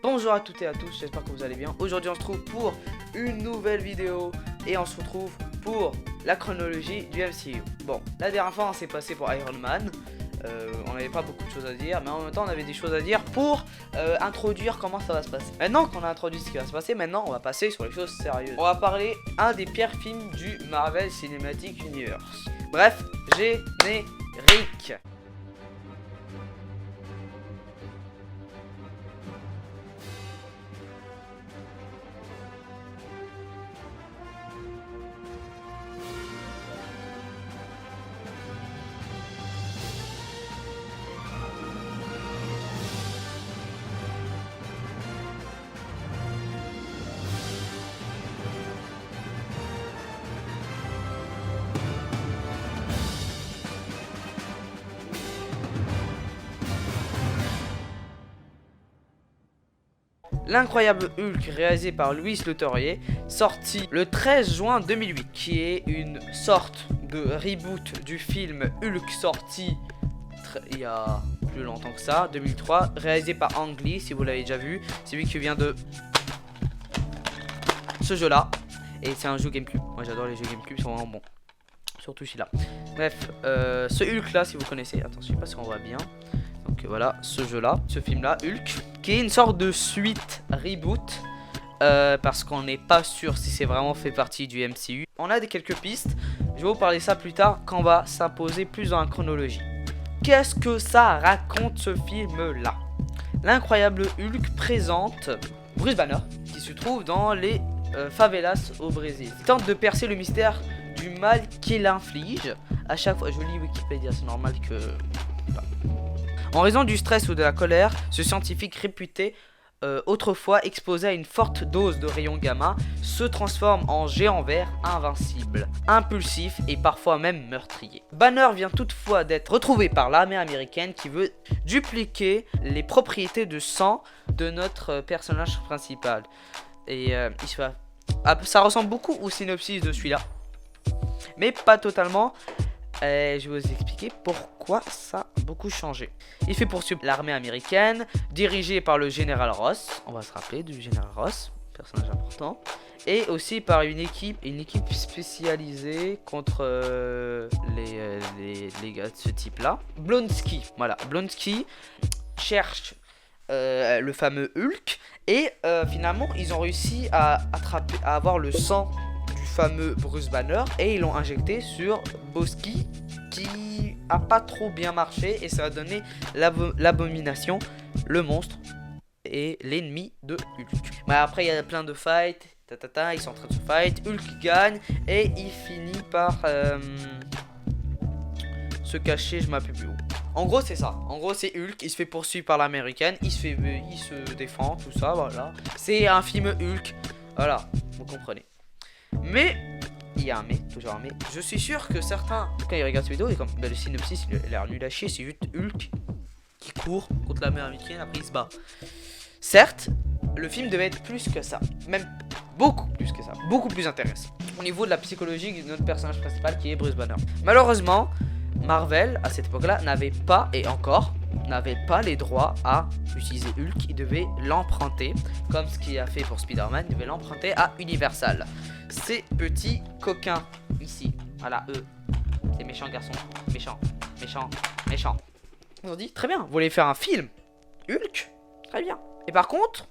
Bonjour à toutes et à tous, j'espère que vous allez bien. Aujourd'hui on se retrouve pour une nouvelle vidéo et on se retrouve pour la chronologie du MCU. Bon, la dernière fois on s'est passé pour Iron Man, on n'avait pas beaucoup de choses à dire, mais en même temps on avait des choses à dire pour introduire comment ça va se passer. Maintenant qu'on a introduit ce qui va se passer, maintenant on va passer sur les choses sérieuses. On va parler un des pires films du Marvel Cinematic Universe. Bref, générique. L'incroyable Hulk, réalisé par Louis Leterrier, sorti le 13 juin 2008, qui est une sorte de reboot du film Hulk sorti il y a plus longtemps que ça, 2003, réalisé par Ang Lee, si vous l'avez déjà vu. C'est lui qui vient de ce jeu là, et c'est un jeu GameCube. Moi j'adore les jeux GameCube, ils sont vraiment bons, surtout celui-là. Bref, ce Hulk là, si vous connaissez, attends, je sais pas si on voit bien. Donc voilà, ce jeu là, ce film là, Hulk, qui est une sorte de suite reboot, parce qu'on n'est pas sûr si c'est vraiment fait partie du MCU. On a quelques pistes, je vais vous parler ça plus tard quand on va s'imposer plus dans la chronologie. Qu'est-ce que ça raconte ce film là? L'incroyable Hulk présente Bruce Banner, qui se trouve dans les favelas au Brésil. Il tente de percer le mystère du mal qu'il inflige. À chaque fois, je lis Wikipédia, c'est normal que... En raison du stress ou de la colère, ce scientifique réputé autrefois exposé à une forte dose de rayons gamma se transforme en géant vert invincible, impulsif et parfois même meurtrier. Banner vient toutefois d'être retrouvé par l'armée américaine qui veut dupliquer les propriétés de sang de notre personnage principal. Et ça ressemble beaucoup au synopsis de celui-là, mais pas totalement. Je vais vous expliquer pourquoi ça a beaucoup changé. Il fait poursuivre l'armée américaine, dirigée par le général Ross. On va se rappeler du général Ross, personnage important. Et aussi par une équipe spécialisée contre les gars de ce type-là. Blonsky, voilà. Blonsky cherche le fameux Hulk. Et finalement, ils ont réussi à avoir le sang fameux Bruce Banner et ils l'ont injecté sur Boski, qui a pas trop bien marché et ça a donné l'abomination, le monstre et l'ennemi de Hulk. Mais après il y a plein de fights, ils sont en train de se fight, Hulk gagne et il finit par se cacher, je m'appelle plus où. En gros c'est ça, en gros c'est Hulk, il se fait poursuivre par l'américaine, il se défend, tout ça, voilà. C'est un film Hulk, voilà, vous comprenez. Mais, il y a un mais, toujours un mais. Je suis sûr que certains, quand ils regardent cette vidéo, et comme le synopsis, il a l'air nul à chier, c'est juste Hulk qui court contre la mer américaine, après il se bat. Certes, le film devait être plus que ça, même beaucoup plus que ça, beaucoup plus intéressant. Au niveau de la psychologie de notre personnage principal qui est Bruce Banner. Malheureusement, Marvel, à cette époque-là, n'avait pas les droits à utiliser Hulk. Il devait l'emprunter, comme ce qu'il a fait pour Spider-Man, il devait l'emprunter à Universal. Ces petits coquins, ici, voilà, eux, ces méchants garçons, méchants. Ils ont dit, très bien, vous voulez faire un film Hulk? Très bien. Et par contre,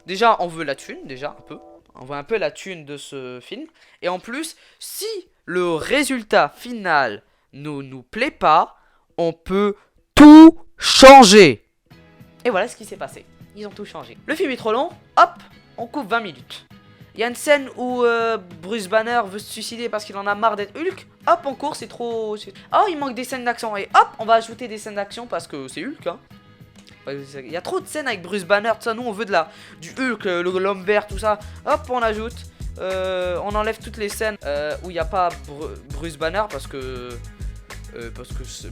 déjà, on veut la thune, déjà, un peu. On veut un peu la thune de ce film. Et en plus, si le résultat final ne nous plaît pas, on peut tout changer. Et voilà ce qui s'est passé. Ils ont tout changé. Le film est trop long. Hop, on coupe 20 minutes. Il y a une scène où Bruce Banner veut se suicider parce qu'il en a marre d'être Hulk. Hop, on court, c'est trop... Oh, il manque des scènes d'action. Et hop, on va ajouter des scènes d'action parce que c'est Hulk, hein. Il y a trop de scènes avec Bruce Banner, tout ça. Nous, on veut du Hulk, l'homme vert, tout ça. Hop, on ajoute. On enlève toutes les scènes où il n'y a pas Bruce Banner parce que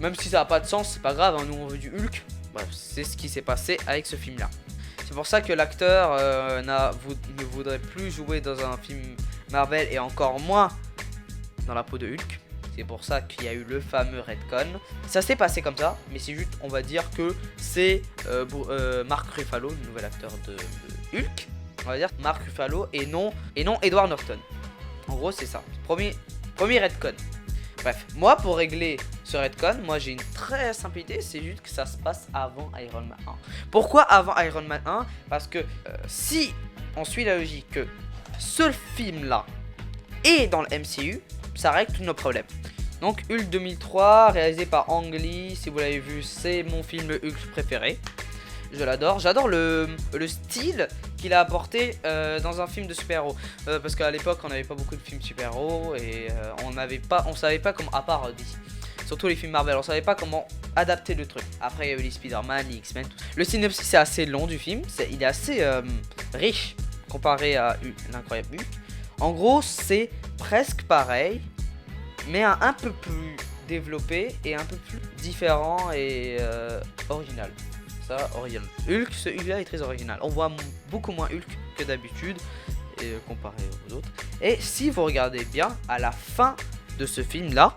même si ça n'a pas de sens, c'est pas grave, hein, nous on veut du Hulk. Bref, c'est ce qui s'est passé avec ce film là. C'est pour ça que l'acteur ne voudrait plus jouer dans un film Marvel et encore moins dans la peau de Hulk. C'est pour ça qu'il y a eu le fameux Redcon. Ça s'est passé comme ça, mais c'est juste, on va dire que c'est Mark Ruffalo, le nouvel acteur de Hulk. On va dire Mark Ruffalo et non Edward Norton. En gros, c'est ça. Premier Redcon. Bref, moi pour régler ce Redcon, moi j'ai une très simple idée, c'est juste que ça se passe avant Iron Man 1. Pourquoi avant Iron Man 1? Parce que si on suit la logique que ce film là est dans le MCU, ça règle tous nos problèmes. Donc Hulk 2003, réalisé par Ang Lee, si vous l'avez vu, c'est mon film Hulk préféré. Je l'adore, j'adore le style qu'il a apporté dans un film de super-héros. Parce qu'à l'époque on n'avait pas beaucoup de films super-héros et on savait pas comment, à part DC, surtout les films Marvel, on savait pas comment adapter le truc. Après il y a eu les Spider-Man, les X-Men, tout. Le synopsis c'est assez long du film, il est assez riche comparé à l'incroyable Hulk. En gros c'est presque pareil, mais un peu plus développé et un peu plus différent et original. Original. Hulk, ce Hulk là est très original. On voit beaucoup moins Hulk que d'habitude comparé aux autres. Et si vous regardez bien, à la fin de ce film là,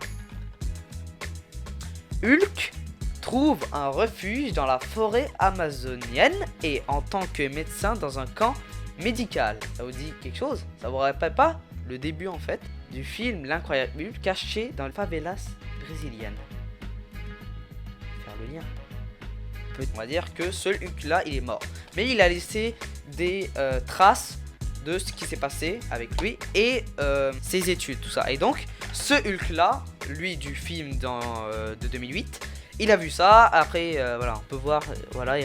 Hulk trouve un refuge dans la forêt amazonienne et en tant que médecin dans un camp médical. Ça vous dit quelque chose? Ça vous rappelle pas le début en fait du film L'incroyable Hulk caché dans les favelas brésiliennes? Faire le lien. On va dire que ce Hulk là il est mort, mais il a laissé des traces de ce qui s'est passé avec lui et ses études, tout ça. Et donc ce Hulk là, lui du film de 2008, il a vu ça. Après voilà, on peut voir voilà,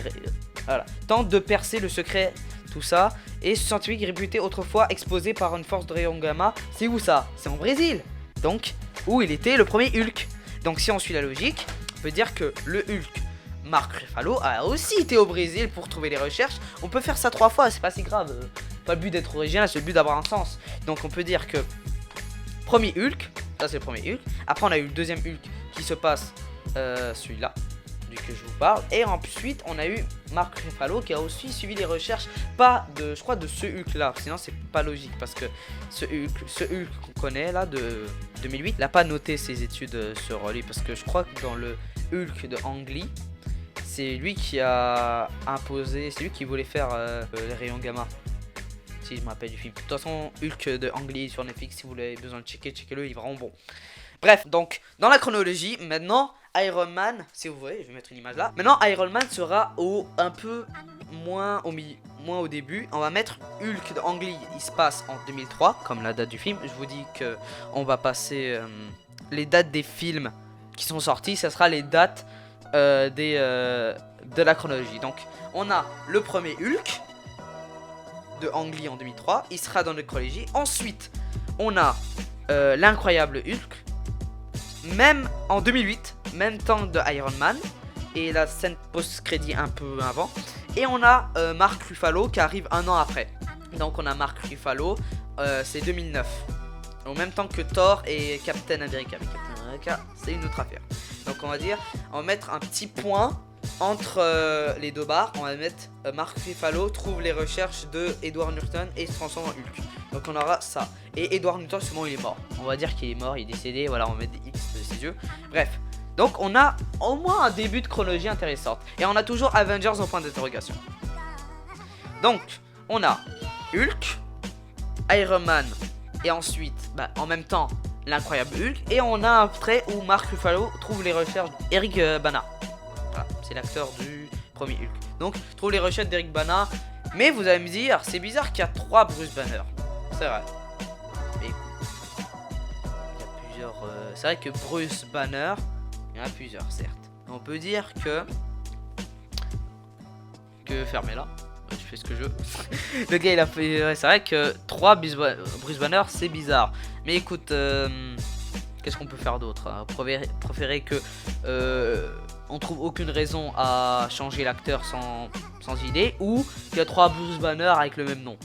tente de percer le secret, tout ça. Et ce scientifique réputé autrefois exposé par une force de rayon gamma, c'est où ça? C'est en Brésil, donc où il était le premier Hulk. Donc si on suit la logique, on peut dire que le Hulk Mark Ruffalo a aussi été au Brésil pour trouver les recherches. On peut faire ça 3 fois, c'est pas si grave. Pas le but d'être original, c'est le but d'avoir un sens. Donc on peut dire que premier Hulk, ça c'est le premier Hulk. Après on a eu le deuxième Hulk qui se passe celui-là, du que je vous parle. Et ensuite on a eu Mark Ruffalo qui a aussi suivi les recherches, pas de, je crois, de ce Hulk là. Sinon c'est pas logique parce que ce Hulk qu'on connaît là de 2008, il a pas noté ses études sur lui parce que je crois que dans le Hulk de Ang Lee, c'est lui qui a imposé, c'est lui qui voulait faire les rayons gamma. Si je me rappelle du film. De toute façon, Hulk de Ang Lee sur Netflix, si vous avez besoin de checker-le, il est vraiment bon. Bref, donc, dans la chronologie, maintenant, Iron Man, si vous voyez, je vais mettre une image là. Maintenant, Iron Man sera un peu moins au début. On va mettre Hulk de Ang Lee, il se passe en 2003, comme la date du film. Je vous dis que on va passer les dates des films qui sont sortis, ça sera les dates de la chronologie. Donc on a le premier Hulk de Ang Lee en 2003, il sera dans notre chronologie. Ensuite on a l'incroyable Hulk, même en 2008, même temps de Iron Man, et la scène post-crédit un peu avant. Et on a Mark Ruffalo qui arrive un an après. Donc on a Mark Ruffalo, c'est 2009, au même temps que Thor et Captain America. Mais Captain America c'est une autre affaire. Donc on va mettre un petit point entre les deux barres. On va mettre Mark Ruffalo trouve les recherches de Edward Norton et se transforme en Hulk. Donc on aura ça. Et Edward Norton, sûrement il est mort. On va dire qu'il est mort, il est décédé. Voilà, on va mettre des X de ses yeux. Bref. Donc on a au moins un début de chronologie intéressante. Et on a toujours Avengers en point d'interrogation. Donc on a Hulk, Iron Man et ensuite en même temps l'incroyable Hulk. Et on a un trait où Mark Ruffalo trouve les recherches d'Eric Bana. Voilà, c'est l'acteur du premier Hulk. Donc trouve les recherches d'Eric Bana. Mais vous allez me dire, c'est bizarre qu'il y a 3 Bruce Banner. C'est vrai. Mais il y a plusieurs. C'est vrai que Bruce Banner, il y en a plusieurs, certes. On peut dire que fermez-la. Je fais ce que je veux. Le gars il a fait. C'est vrai que 3 Bruce Banner c'est bizarre. Mais écoute, qu'est-ce qu'on peut faire d'autre hein? Préférer que on trouve aucune raison à changer l'acteur sans idée, ou qu'il y a 3 Bruce Banner avec le même nom.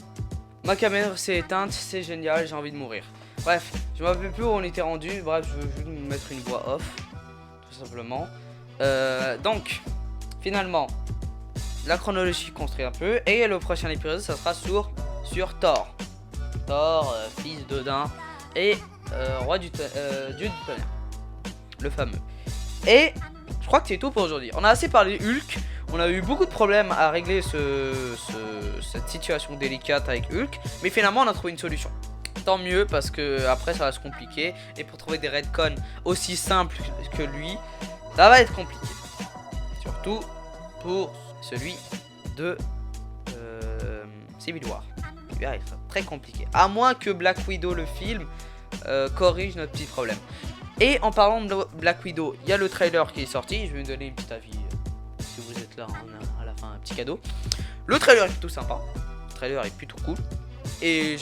Ma caméra s'est éteinte, c'est génial, j'ai envie de mourir. Bref, je me rappelle plus où on était rendu. Bref, je vais juste mettre une voix off, tout simplement. Donc, finalement, la chronologie construit un peu, et le prochain épisode, ça sera sur Thor, fils d'Odin et dieu du tonnerre. le fameux. Et je crois que c'est tout pour aujourd'hui. On a assez parlé Hulk. On a eu beaucoup de problèmes à régler cette situation délicate avec Hulk. Mais finalement, on a trouvé une solution. Tant mieux parce que après ça va se compliquer. Et pour trouver des redcons aussi simples que lui, ça va être compliqué. Surtout pour celui de Civil War. Il va être très compliqué. À moins que Black Widow, le film, corrige notre petit problème. Et en parlant de Black Widow, il y a le trailer qui est sorti. Je vais vous donner une petite avis. Si vous êtes là, on a à la fin un petit cadeau. Le trailer est plutôt sympa. Le trailer est plutôt cool. Et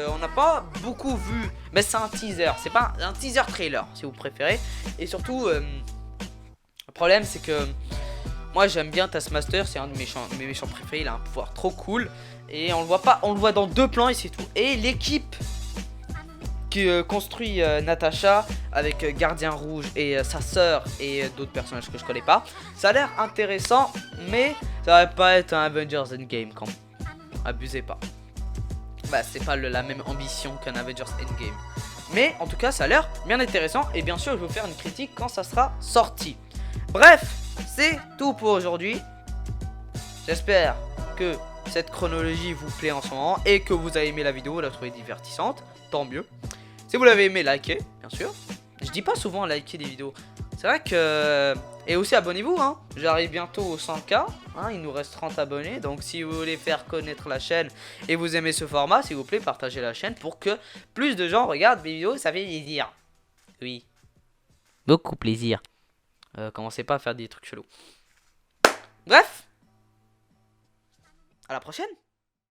on n'a pas beaucoup vu. Mais c'est un teaser. C'est pas un teaser trailer, si vous préférez. Et surtout, le problème, c'est que moi j'aime bien Taskmaster. C'est un de mes méchants préférés. Il a un pouvoir trop cool. Et on le voit pas. On le voit dans 2 plans et c'est tout. Et l'équipe qui construit Natasha avec Gardien Rouge et sa sœur et d'autres personnages que je connais pas. Ça a l'air intéressant, mais ça va pas être un Avengers Endgame quand même. Abusez pas. Bah c'est pas la même ambition qu'un Avengers Endgame. Mais en tout cas ça a l'air bien intéressant. Et bien sûr je vais vous faire une critique quand ça sera sorti. Bref, c'est tout pour aujourd'hui. J'espère que cette chronologie vous plaît en ce moment et que vous avez aimé la vidéo, vous la trouvez divertissante. Tant mieux. Si vous l'avez aimé, likez, bien sûr. Je dis pas souvent liker des vidéos. C'est vrai que... Et aussi abonnez-vous, hein. J'arrive bientôt aux 100K. Hein, il nous reste 30 abonnés. Donc si vous voulez faire connaître la chaîne et vous aimez ce format, s'il vous plaît, partagez la chaîne pour que plus de gens regardent mes vidéos. Ça fait plaisir. Oui. Beaucoup plaisir. Commencez pas à faire des trucs chelous. Bref. À la prochaine.